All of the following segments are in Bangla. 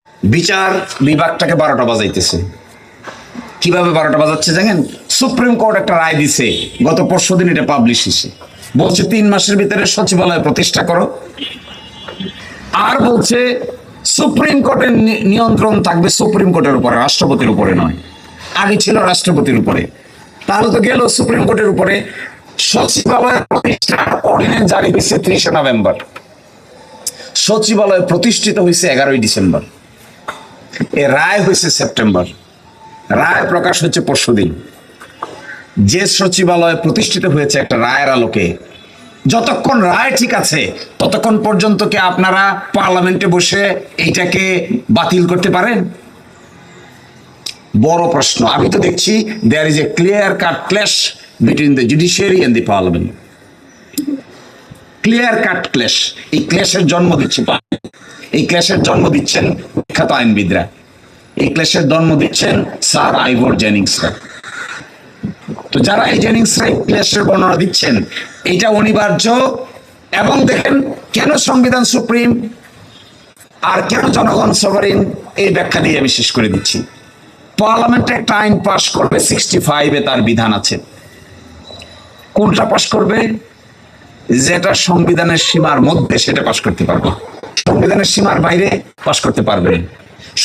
বিচার বিভাগটাকে 12টা বাজাইতেছে। কিভাবে 12টা বাজাচ্ছে জানেন? সুপ্রিম কোর্ট একটা রায় দিছে, গত পরশুদিন এটা পাবলিশ হয়েছে। বলছে 3 মাসের ভিতরে সচিবালয় প্রতিষ্ঠা করো, আর বলছে সুপ্রিম কোর্টের নিয়ন্ত্রণ থাকবে সুপ্রিম কোর্টের উপরে, রাষ্ট্রপতির উপরে নয়। আগে ছিল রাষ্ট্রপতির উপরে, তাহলে তো গেল সুপ্রিম কোর্টের উপরে। সচিবালয় প্রতিষ্ঠা অর্ডিন্যান্স জারি হয়েছে 30 নভেম্বর, সচিবালয় প্রতিষ্ঠিত হয়েছে 11 ডিসেম্বর, এ রায় হয়েছে সেপ্টেম্বর, রায় প্রকাশ হচ্ছে পরশুদিন। যে সচিবালয় প্রতিষ্ঠিত হয়েছে একটা রায়ের আলোকে, যতক্ষণ রায় ঠিক আছে ততক্ষণ পর্যন্ত কি আপনারা পার্লামেন্টে বসে এইটাকে বাতিল করতে পারেন? বড় প্রশ্ন। আমি তো দেখছি there is a clear cut clash between the judiciary and the parliament, clear cut clash. এই ক্ল্যাশের জন্ম দিচ্ছে, এই ক্ল্যাশের জন্ম দিচ্ছেন বিখ্যাত আইনবিদরা, এই ক্ল্যাশের জন্ম দিচ্ছেন স্যার আইভর জেনিংসরা। তো যারা এই জেনিংসরা ক্ল্যাশের বর্ণনা দিচ্ছেন, এটা অনিবার্য। এবং দেখেন কেন সংবিধান সুপ্রিম আর কেন জনগণ সভারেন, এই ব্যাখ্যা দিয়ে আমি শেষ করে দিচ্ছি। পার্লামেন্টে একটা আইন পাশ করবে, 65-এ তার বিধান আছে। কোনটা পাশ করবে? যেটা সংবিধানের সীমার মধ্যে সেটা পাশ করতে পারবে, সংবিধানের সীমার বাইরে পাশ করতে পারবে।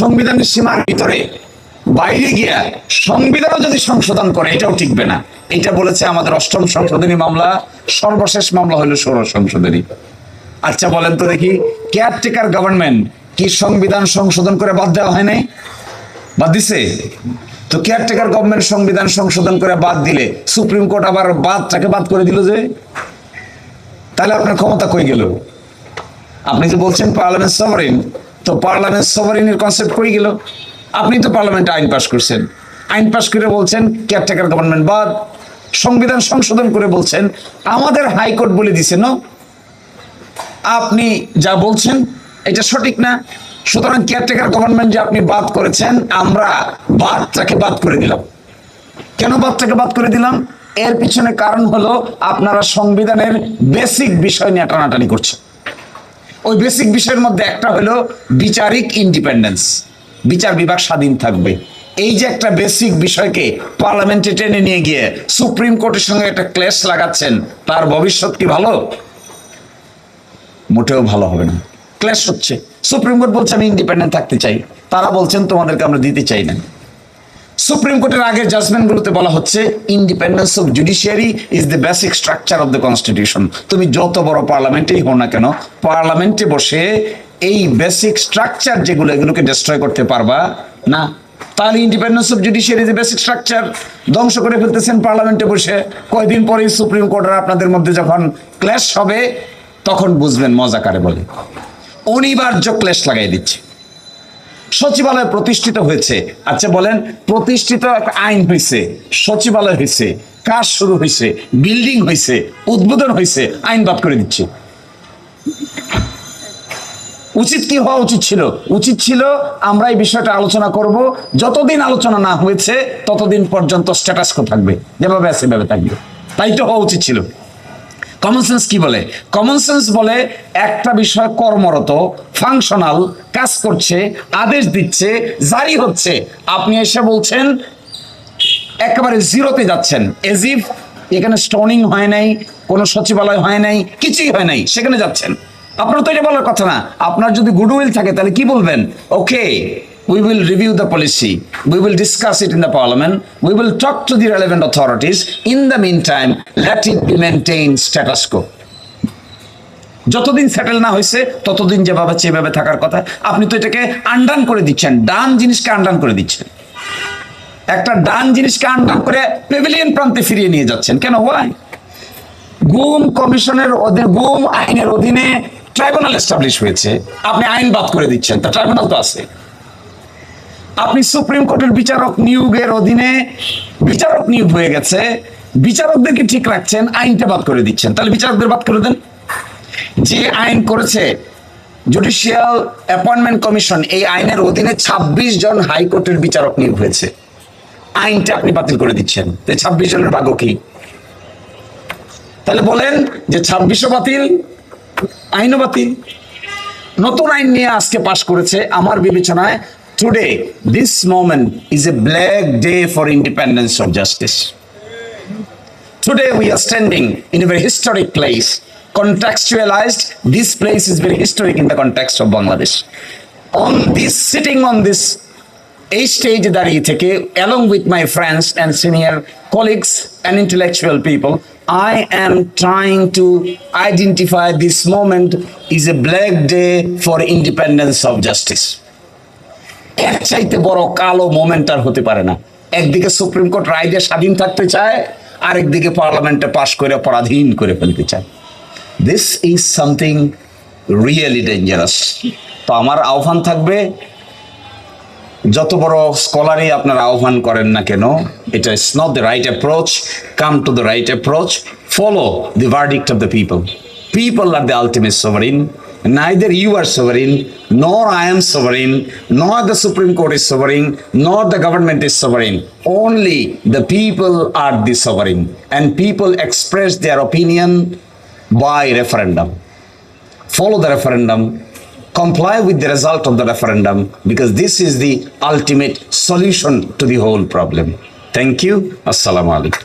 সংবিধানের সীমার ভিতরে বাইরে গিয়া সংবিধানও যদি সংশোধন করে, এটাও টিকবে না। এটা বলেছে আমাদের 8ম সংশোধনী মামলা, সর্বশেষ মামলা হলো 16 সংশোধনী। আচ্ছা বলেন তো দেখি, কেয়ারটেকার গভর্নমেন্ট কি সংবিধান সংশোধন করে বাদ দেওয়া হয় নাই? বাদ দিছে তো। কেয়ারটেকার গভর্নমেন্ট সংবিধান সংশোধন করে বাদ দিলে সুপ্রিম কোর্ট আবার বাদটাকে বাদ করে দিল যে, তাহলে আপনার ক্ষমতা কই গেল? আপনি যে বলছেন পার্লামেন্ট সভারেন, তো পার্লামেন্ট সভারেনের কনসেপ্ট কই গেল? আপনি তো পার্লামেন্টে আইন পাস করছেন, আইন পাস করে বলছেন কেয়ারটেকার গভর্নমেন্ট বাদ, সংবিধান সংশোধন করে বলছেন আমাদের হাইকোর্ট বলে দিছে না, আপনি যা বলছেন এটা সঠিক না। সুতরাং কেয়ারটেকার গভর্নমেন্ট যে আপনি বাদ করেছেন, আমরা বাদটাকে বাদ করে দিলাম। কেন বাদটাকে বাদ করে দিলাম? এর পিছনে কারণ হলো আপনারা সংবিধানের বেসিক বিষয় নিয়ে টানাটানি করছেন। ওই বেসিক বিষয়ের মধ্যে একটা হলো বিচারিক ইন্ডিপেন্ডেন্স, বিচার বিভাগ স্বাধীন থাকবে। এই যে একটা বেসিক বিষয়কে পার্লামেন্টে টেনে নিয়ে গিয়ে সুপ্রিম কোর্টের সঙ্গে একটা ক্লেশ লাগাচ্ছেন, তার ভবিষ্যৎ কি ভালো? মোটেও ভালো হবে না। ক্লেশ হচ্ছে, সুপ্রিম কোর্ট বলছে আমি ইন্ডিপেন্ডেন্ট থাকতে চাই, তারা বলছেন তোমাদেরকে আমরা দিতে চাই না। সুপ্রিম কোর্টের আগের জাজমেন্টগুলোতে বলা হচ্ছে independence of judiciary is the basic structure of the constitution. তুমি যত বড় পার্লামেন্টেই হও না কেন, পার্লামেন্টে বসে এই বেসিক স্ট্রাকচার যেগুলো, এগুলোকে ডিস্ট্রয় করতে পারবা না। তাহলে ইন্ডিপেন্ডেন্স অফ জুডিশিয়ারি যে বেসিক স্ট্রাকচার ধ্বংস করে ফেলতেছেন পার্লামেন্টে বসে। কয়দিন পরে সুপ্রিম কোর্টের আপনাদের মধ্যে যখন ক্ল্যাশ হবে, তখন বুঝবেন মজা কারে বলে। অনিবার্য ক্লেশ লাগাই দিচ্ছে। সচিবালয় প্রতিষ্ঠিত হয়েছে, আচ্ছা বলেন, প্রতিষ্ঠিত একটা আইন হয়েছে, সচিবালয় হয়েছে, কাজ শুরু হয়েছে, বিল্ডিং হয়েছে, উদ্বোধন হয়েছে, আইন বাদ করে দিচ্ছে। উচিত কি হওয়া উচিত ছিল? উচিত ছিল আমরা এই বিষয়টা আলোচনা করব, যতদিন আলোচনা না হয়েছে ততদিন পর্যন্ত স্ট্যাটাস কো থাকবে, যেভাবে আছে সেভাবে থাকবে। তাই তো হওয়া উচিত ছিল। কমন সেন্স কি বলে? কমন সেন্স বলে একটা বিষয় কর্মরত, ফাংশনাল, কাজ করছে, আদেশ দিচ্ছে, জারি হচ্ছে, আপনি এসে বলছেন একেবারে জিরোতে যাচ্ছেন, এজ ইফ এখানে স্টোনিং হয় নাই, কোনো সচিবালয় হয় নাই, কিছুই হয় নাই, সেখানে যাচ্ছেন। আপনার তো এটা বলার কথা না। আপনার যদি গুডউইল থাকে তাহলে কি বলবেন? ওকে, we will review the policy, we will discuss it in the parliament, we will talk to the relevant authorities, in the meantime let it be maintained status quo. যতদিন সেটেল না হয়েছে ততদিন যেভাবে সেভাবে থাকার কথা। আপনি তো এটাকে আন্ডান করে দিচ্ছেন, ডান জিনিসকে আন্ডান করে দিচ্ছেন, একটা ডান জিনিসকে আন্ডান করে প্যাভিলিয়ন প্রান্তে ফিরিয়ে নিয়ে যাচ্ছেন। কেন? ওয়াই? গুম কমিশনের অধীনে, গুম আইনের অধীনে ট্রাইব্যুনাল এস্টাবলিশ হয়েছে, আপনি আইন বাদ করে দিচ্ছেন, তা ট্রাইব্যুনাল তো আছে। আপনি সুপ্রিম কোর্টের বিচারক নিয়োগের অধীনে বিচারক নিয়োগ হয়ে গেছে, বিচারকদেরকে ঠিক রাখছেন, আইনটা বাদ করে দিচ্ছেন, তাহলে বিচারকদের বাদ করে দেন। যে আইন করেছে জুডিশিয়াল অ্যাপয়েন্টমেন্ট কমিশন, এই আইনের অধীনে 26 জন হাইকোর্টের বিচারক নিয়োগ হয়েছে, আইনটা আপনি বাতিল করে দিচ্ছেন। 26 জনের ভাগ্য কি? তাহলে বলেন যে 26ও বাতিল, আইনও বাতিল। নতুন আইন নিয়ে আজকে পাশ করেছে। আমার বিবেচনায় today this moment is a black day for independence of justice. Today we are standing in a very historic place. Contextualized, this place is very historic in the context of Bangladesh. Sitting on this stage দাঁড়িয়ে থেকে, along with my friends and senior colleagues and intellectual people, I am trying to identify this moment is a black day for independence of justice. এর চাইতে বড় কালো মোমেন্ট আর হতে পারে না। একদিকে সুপ্রিম কোর্ট রায় দিয়ে স্বাধীন থাকতে চায়, আরেকদিকে পার্লামেন্টে পাশ করে পরাধীন করে ফেলতে চায়। This is something really dangerous. তো আমার আহ্বান থাকবে, যত বড় স্কলারই আপনারা আহ্বান করেন না কেন, এটা is not the right approach. Come to the right approach, follow the verdict of the people. People are the ultimate sovereign. Neither you are sovereign, nor I am sovereign, nor the Supreme Court is sovereign, nor the government is sovereign. Only the people are the sovereign, and people express their opinion by referendum. Follow the referendum, comply with the result of the referendum, because this is the ultimate solution to the whole problem. Thank you. Assalamu alaikum.